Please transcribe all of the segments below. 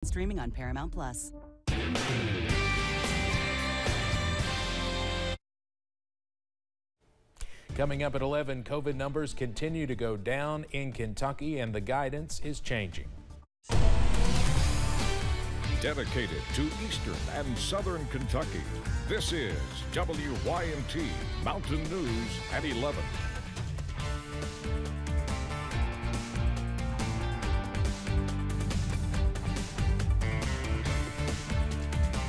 Streaming on Paramount Plus. Coming up at 11, COVID numbers continue to go down in Kentucky and the guidance is changing. Dedicated to Eastern and Southern Kentucky, this is WYMT Mountain News at 11.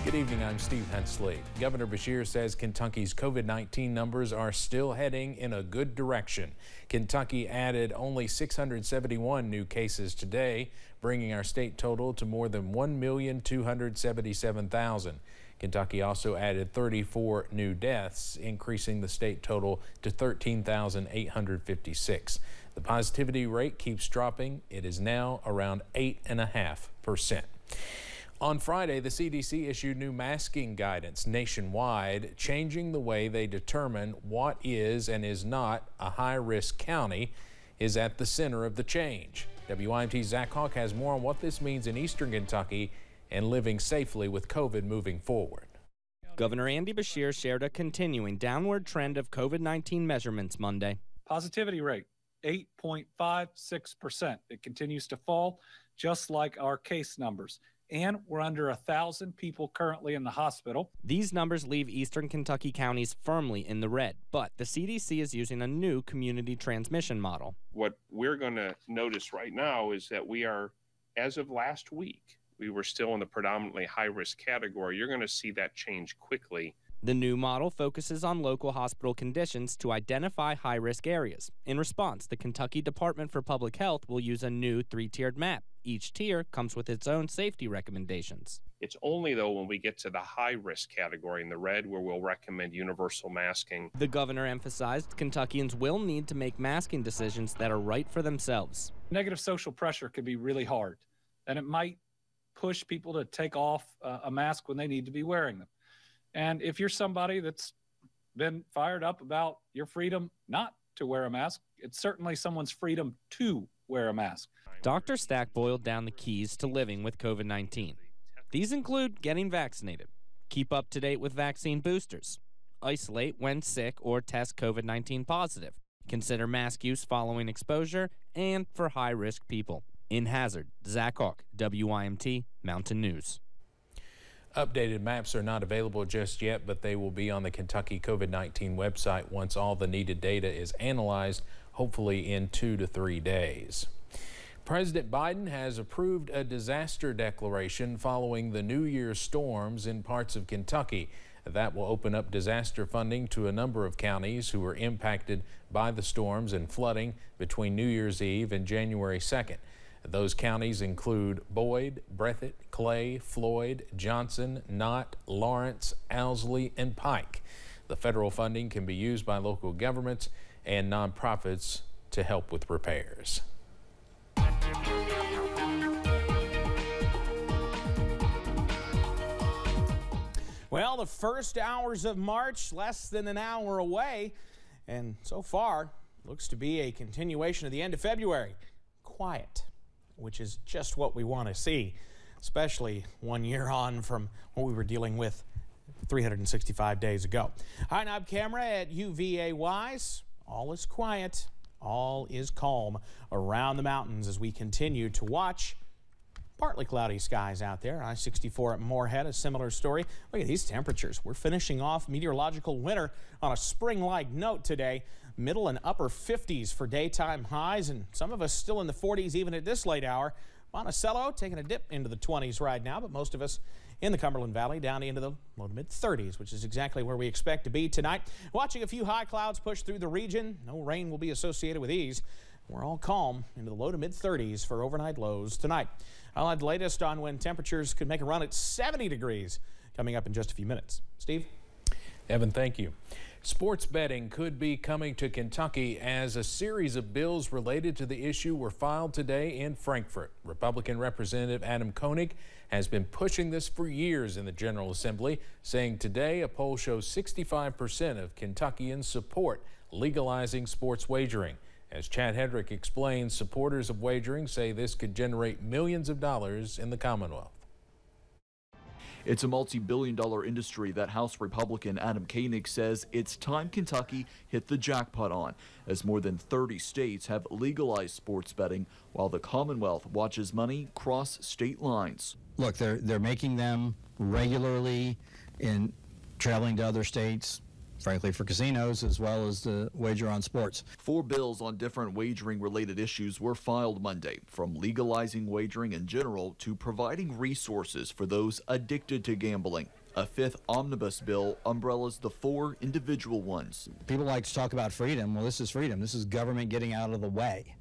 Good evening, I'm Steve Hensley. Governor Beshear says Kentucky's COVID-19 numbers are still heading in a good direction. Kentucky added only 671 new cases today, bringing our state total to more than 1,277,000. Kentucky also added 34 new deaths, increasing the state total to 13,856. The positivity rate keeps dropping. It is now around 8.5%. On Friday, the CDC issued new masking guidance nationwide, changing the way they determine what is and is not a high-risk county is at the center of the change. WYMT's Zach Hawk has more on what this means in Eastern Kentucky and living safely with COVID moving forward. Governor Andy Beshear shared a continuing downward trend of COVID-19 measurements Monday. Positivity rate, 8.56%. It continues to fall, just like our case numbers. And we're under 1,000 people currently in the hospital. These numbers leave Eastern Kentucky counties firmly in the red, but the CDC is using a new community transmission model. What we're going to notice right now is that we are, as of last week, we were still in the predominantly high-risk category. You're going to see that change quickly. The new model focuses on local hospital conditions to identify high-risk areas. In response, the Kentucky Department for Public Health will use a new three-tiered map. Each tier comes with its own safety recommendations. It's only, though, when we get to the high-risk category in the red where we'll recommend universal masking. The governor emphasized Kentuckians will need to make masking decisions that are right for themselves. Negative social pressure could be really hard, and it might push people to take off a mask when they need to be wearing them. And if you're somebody that's been fired up about your freedom not to wear a mask, it's certainly someone's freedom to wear a mask. Dr. Stack boiled down the keys to living with COVID-19. These include getting vaccinated, keep up to date with vaccine boosters, isolate when sick or test COVID-19 positive, consider mask use following exposure, and for high-risk people. In Hazard, Zach Hawk, WYMT Mountain News. Updated maps are not available just yet, but they will be on the Kentucky COVID-19 website once all the needed data is analyzed, hopefully in 2 to 3 days. President Biden has approved a disaster declaration following the New Year's storms in parts of Kentucky. That will open up disaster funding to a number of counties who were impacted by the storms and flooding between New Year's Eve and January 2nd. Those counties include Boyd, Breathitt, Clay, Floyd, Johnson, Knott, Lawrence, Owsley, and Pike. The federal funding can be used by local governments and nonprofits to help with repairs. Well, the first hours of March, less than an hour away, and so far looks to be a continuation of the end of February. Quiet, which is just what we want to see, especially 1 year on from what we were dealing with 365 days ago. High knob camera at UVA-wise, all is quiet, all is calm around the mountains as we continue to watch partly cloudy skies out there. I-64 at Moorhead, a similar story. Look at these temperatures. We're finishing off meteorological winter on a spring-like note today. Middle and upper 50s for daytime highs, and some of us still in the 40s even at this late hour. Monticello taking a dip into the 20s right now, but most of us in the Cumberland Valley down into the low to mid 30s, which is exactly where we expect to be tonight. Watching a few high clouds push through the region. No rain will be associated with these. We're all calm into the low to mid 30s for overnight lows tonight. I'll have the latest on when temperatures could make a run at 70 degrees coming up in just a few minutes. Steve? Evan, thank you. Sports betting could be coming to Kentucky as a series of bills related to the issue were filed today in Frankfort. Republican Representative Adam Koenig has been pushing this for years in the General Assembly, saying today a poll shows 65% of Kentuckians support legalizing sports wagering. As Chad Hedrick explains, supporters of wagering say this could generate millions of dollars in the Commonwealth. It's a multi-billion-dollar industry that House Republican Adam Koenig says it's time Kentucky hit the jackpot on, as more than 30 states have legalized sports betting, while the Commonwealth watches money cross state lines. Look, they're making them regularly in traveling to other states, frankly, for casinos, as well as the wager on sports. 4 bills on different wagering-related issues were filed Monday, from legalizing wagering in general to providing resources for those addicted to gambling. A 5th omnibus bill umbrellas the 4 individual ones. People like to talk about freedom. Well, this is freedom. This is government getting out of the way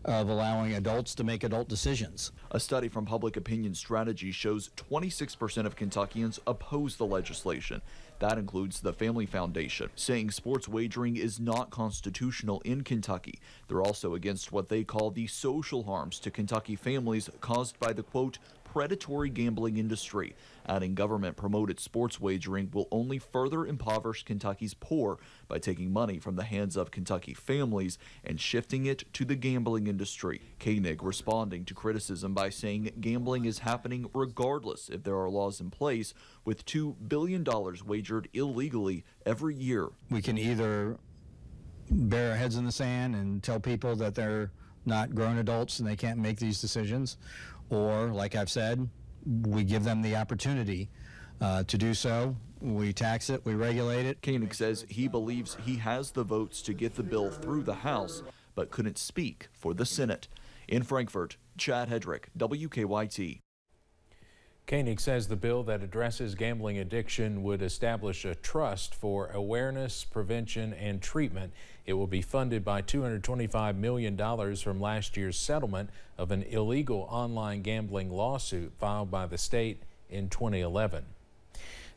of allowing adults to make adult decisions. A study from Public Opinion Strategy shows 26% of Kentuckians oppose the legislation. That includes the Family Foundation, saying sports wagering is not constitutional in Kentucky. They're also against what they call the social harms to Kentucky families caused by the, quote, predatory gambling industry, adding government-promoted sports wagering will only further impoverish Kentucky's poor by taking money from the hands of Kentucky families and shifting it to the gambling industry. Koenig responding to criticism by saying gambling is happening regardless if there are laws in place, with $2 billion wagered illegally every year. We can either bury our heads in the sand and tell people that they're not grown adults and they can't make these decisions, or, like I've said, we give them the opportunity to do so. We tax it, we regulate it. Koenig says he believes he has the votes to get the bill through the House, but couldn't speak for the Senate. In Frankfort, Chad Hedrick, WKYT. Koenig says the bill that addresses gambling addiction would establish a trust for awareness, prevention, and treatment. It will be funded by $225 million from last year's settlement of an illegal online gambling lawsuit filed by the state in 2011.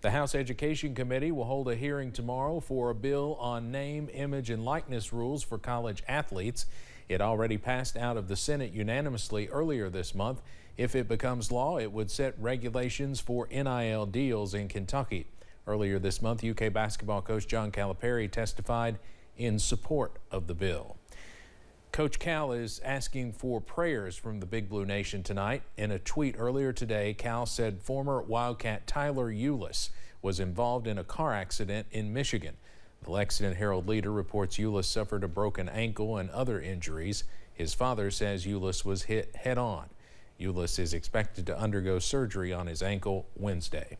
The House Education Committee will hold a hearing tomorrow for a bill on name, image, and likeness rules for college athletes. It already passed out of the Senate unanimously earlier this month. If it becomes law, it would set regulations for NIL deals in Kentucky. Earlier this month, UK basketball coach John Calipari testified in support of the bill. Coach Cal is asking for prayers from the Big Blue Nation tonight. In a tweet earlier today, Cal said former Wildcat Tyler Eulis was involved in a car accident in Michigan. The Lexington Herald leader reports Eulis suffered a broken ankle and other injuries. His father says Eulis was hit head-on. Eulis is expected to undergo surgery on his ankle Wednesday.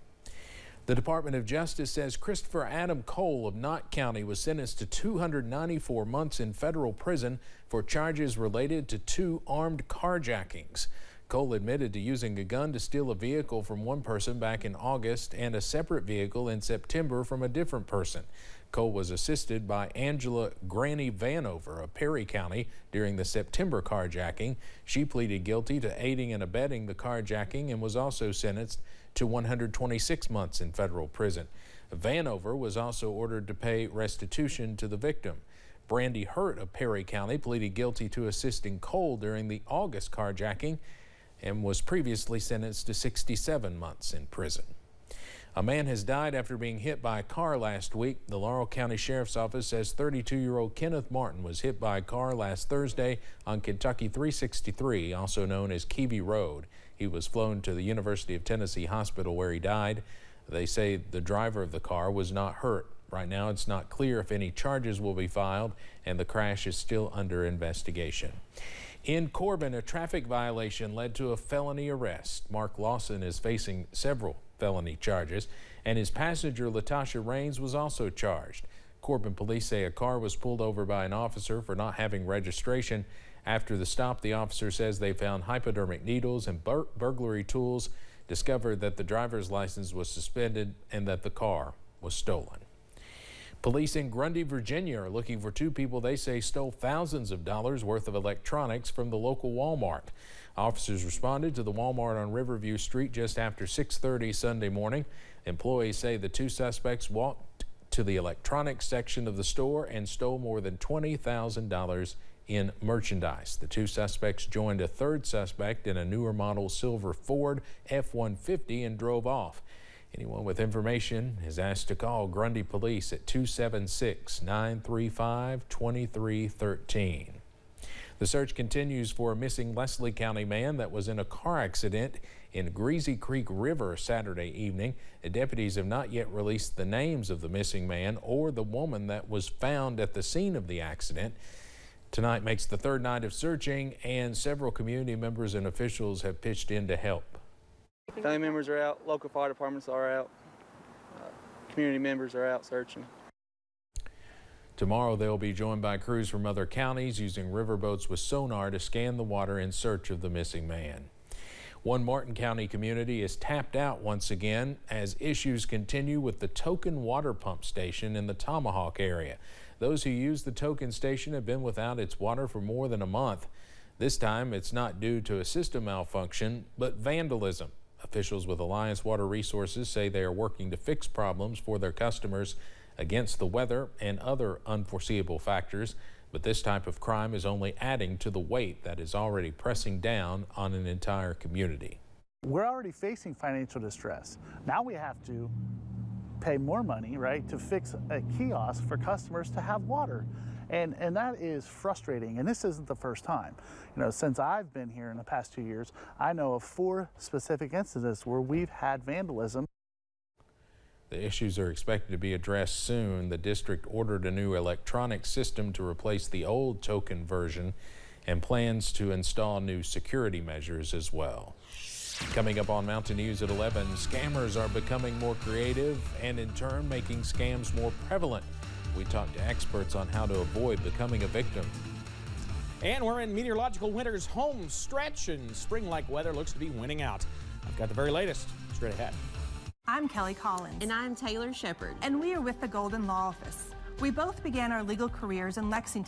The Department of Justice says Christopher Adam Cole of Knott County was sentenced to 294 months in federal prison for charges related to 2 armed carjackings. Cole admitted to using a gun to steal a vehicle from one person back in August and a separate vehicle in September from a different person. Cole was assisted by Angela Granny Vanover of Perry County during the September carjacking. She pleaded guilty to aiding and abetting the carjacking and was also sentenced to 126 months in federal prison. Vanover was also ordered to pay restitution to the victim. Brandy Hurt of Perry County pleaded guilty to assisting Cole during the August carjacking and was previously sentenced to 67 months in prison. A man has died after being hit by a car last week. The Laurel County Sheriff's Office says 32-year-old Kenneth Martin was hit by a car last Thursday on Kentucky 363, also known as Keavy Road. He was flown to the University of Tennessee Hospital where he died. They say the driver of the car was not hurt. Right now, it's not clear if any charges will be filed, and the crash is still under investigation. In Corbin, a traffic violation led to a felony arrest. Mark Lawson is facing several felony charges, and his passenger Latasha Raines was also charged. Corbin police say a car was pulled over by an officer for not having registration. After the stop, the officer says they found hypodermic needles and burglary tools, discovered that the driver's license was suspended, and that the car was stolen. Police in Grundy, Virginia are looking for 2 people they say stole thousands of dollars worth of electronics from the local Walmart. Officers responded to the Walmart on Riverview Street just after 6:30 Sunday morning. Employees say the 2 suspects walked to the electronics section of the store and stole more than $20,000 in merchandise. The 2 suspects joined a 3rd suspect in a newer model silver Ford F-150 and drove off. Anyone with information is asked to call Grundy Police at 276-935-2313. The search continues for a missing Leslie County man that was in a car accident in Greasy Creek River Saturday evening. The deputies have not yet released the names of the missing man or the woman that was found at the scene of the accident. Tonight makes the third night of searching, and several community members and officials have pitched in to help. Family members are out, local fire departments are out, community members are out searching. Tomorrow they'll be joined by crews from other counties using riverboats with sonar to scan the water in search of the missing man. One Martin County community is tapped out once again as issues continue with the Token water pump station in the Tomahawk area. Those who use the Token station have been without its water for more than a month. This time it's not due to a system malfunction, but vandalism. Officials with Alliance Water Resources say they are working to fix problems for their customers against the weather and other unforeseeable factors, but this type of crime is only adding to the weight that is already pressing down on an entire community. We're already facing financial distress. Now we have to pay more money, right, to fix a kiosk for customers to have water. And that is frustrating, and this isn't the first time. You know, since I've been here in the past 2 years, I know of 4 specific incidents where we've had vandalism. The issues are expected to be addressed soon. The district ordered a new electronic system to replace the old Token version and plans to install new security measures as well. Coming up on Mountain News at 11, scammers are becoming more creative and in turn making scams more prevalent. We talk to experts on how to avoid becoming a victim. And we're in meteorological winter's home stretch, and spring-like weather looks to be winning out. I've got the very latest straight ahead. I'm Kelly Collins. And I'm Taylor Shepard. And we are with the Golden Law Office. We both began our legal careers in Lexington.